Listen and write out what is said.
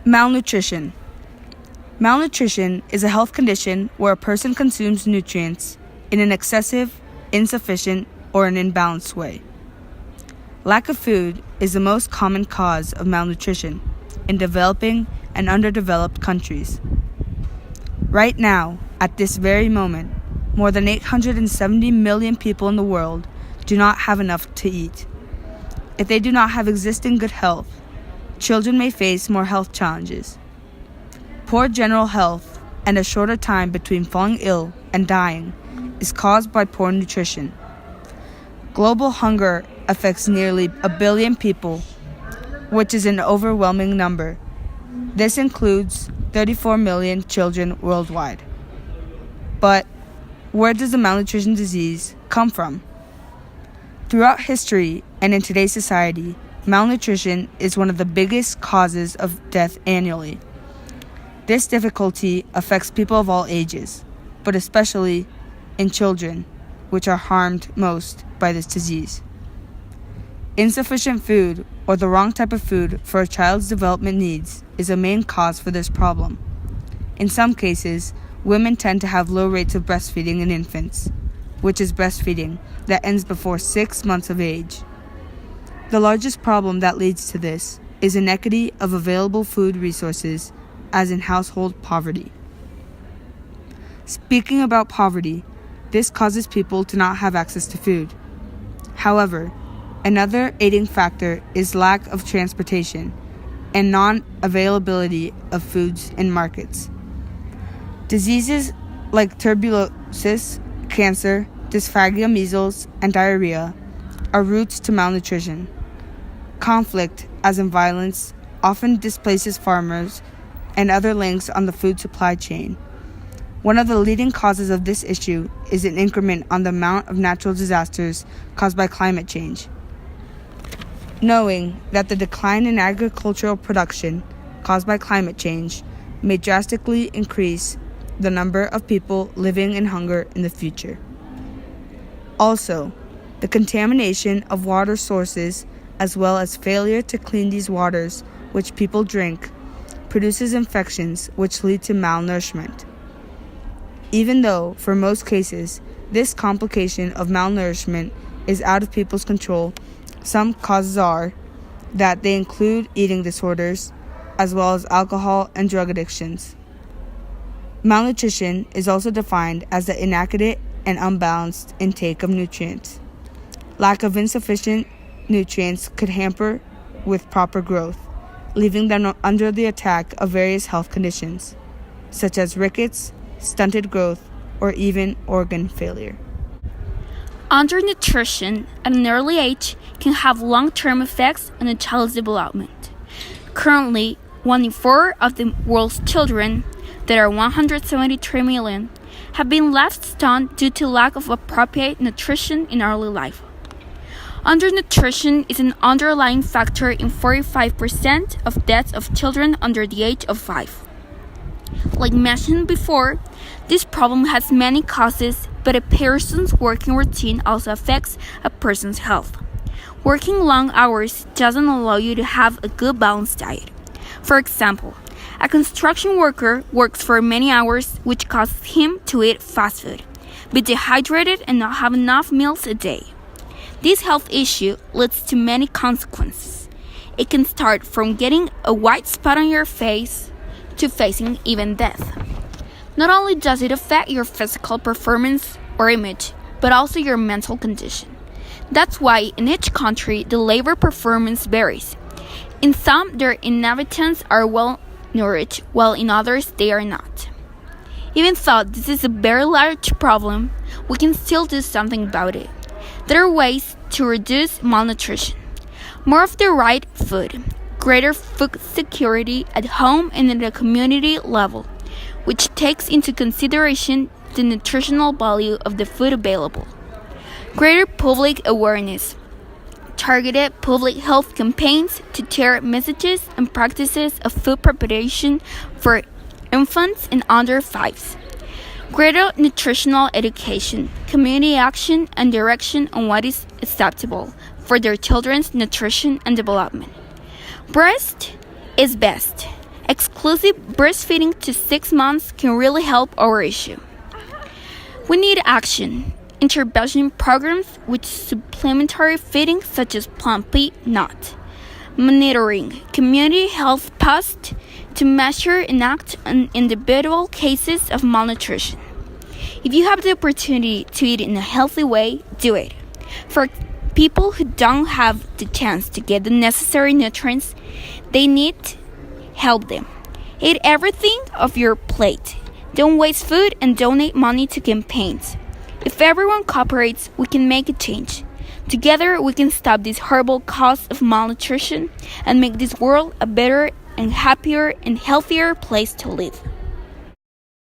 Malnutrition. Malnutrition is a health condition where a person consumes nutrients in an excessive, insufficient, or an imbalanced way. Lack of food is the most common cause of malnutrition in developing and underdeveloped countries. Right now, at this very moment, more than 870 million people in the world do not have enough to eat. If they do not have existing good health, children may face more health challenges. Poor general health and a shorter time between falling ill and dying is caused by poor nutrition. Global hunger affects nearly 1 billion people, which is an overwhelming number. This includes 34 million children worldwide. But where does the malnutrition disease come from? Throughout history and in today's society, malnutrition is one of the biggest causes of death annually. This difficulty affects people of all ages, but especially in children, which are harmed most by this disease. Insufficient food, or the wrong type of food for a child's development needs, is a main cause for this problem. In some cases, women tend to have low rates of breastfeeding in infants, which is breastfeeding that ends before 6 months of age. The largest problem that leads to this is inequity of available food resources, as in household poverty. Speaking about poverty, this causes people to not have access to food. However, another aiding factor is lack of transportation and non-availability of foods in markets. Diseases like tuberculosis, cancer, dysphagia, measles, and diarrhea are roots to malnutrition. Conflict, as in violence, often displaces farmers and other links on the food supply chain. One of the leading causes of this issue is an increment on the amount of natural disasters caused by climate change. Knowing that the decline in agricultural production caused by climate change may drastically increase the number of people living in hunger in the future. Also, the contamination of water sources, as well as failure to clean these waters which people drink, produces infections which lead to malnourishment. Even though, for most cases, this complication of malnourishment is out of people's control, some causes are that they include eating disorders, as well as alcohol and drug addictions. Malnutrition is also defined as the inadequate and unbalanced intake of nutrients. Lack of insufficient nutrients could hamper with proper growth, leaving them under the attack of various health conditions, such as rickets, stunted growth, or even organ failure. Undernutrition at an early age can have long-term effects on a child's development. Currently, 1 in 4 of the world's children, that are 173 million, have been left stunned due to lack of appropriate nutrition in early life. Undernutrition is an underlying factor in 45% of deaths of children under the age of 5. Like mentioned before, this problem has many causes, but a person's working routine also affects a person's health. Working long hours doesn't allow you to have a good balanced diet. For example, a construction worker works for many hours, which causes him to eat fast food, be dehydrated, and not have enough meals a day. This health issue leads to many consequences. It can start from getting a white spot on your face to facing even death. Not only does it affect your physical performance or image, but also your mental condition. That's why in each country the labor performance varies. In some, their inhabitants are well nourished, while in others they are not. Even though this is a very large problem, we can still do something about it. There are ways to reduce malnutrition. More of the right food, greater food security at home and at a community level, which takes into consideration the nutritional value of the food available. Greater public awareness. Targeted public health campaigns to share messages and practices of food preparation for infants and under 5s. Greater nutritional education, community action, and direction on what is acceptable for their children's nutrition and development. Breast is best. Exclusive breastfeeding to 6 months can really help our issue. We need action. Intervention programs with supplementary feeding such as Plumpy Nut. Monitoring community health posts to measure and act on individual cases of malnutrition. If you have the opportunity to eat in a healthy way, do it. For people who don't have the chance to get the necessary nutrients they need, help them. Eat everything off your plate. Don't waste food and donate money to campaigns. If everyone cooperates, we can make a change. Together, we can stop this horrible cause of malnutrition and make this world a better and happier and healthier place to live.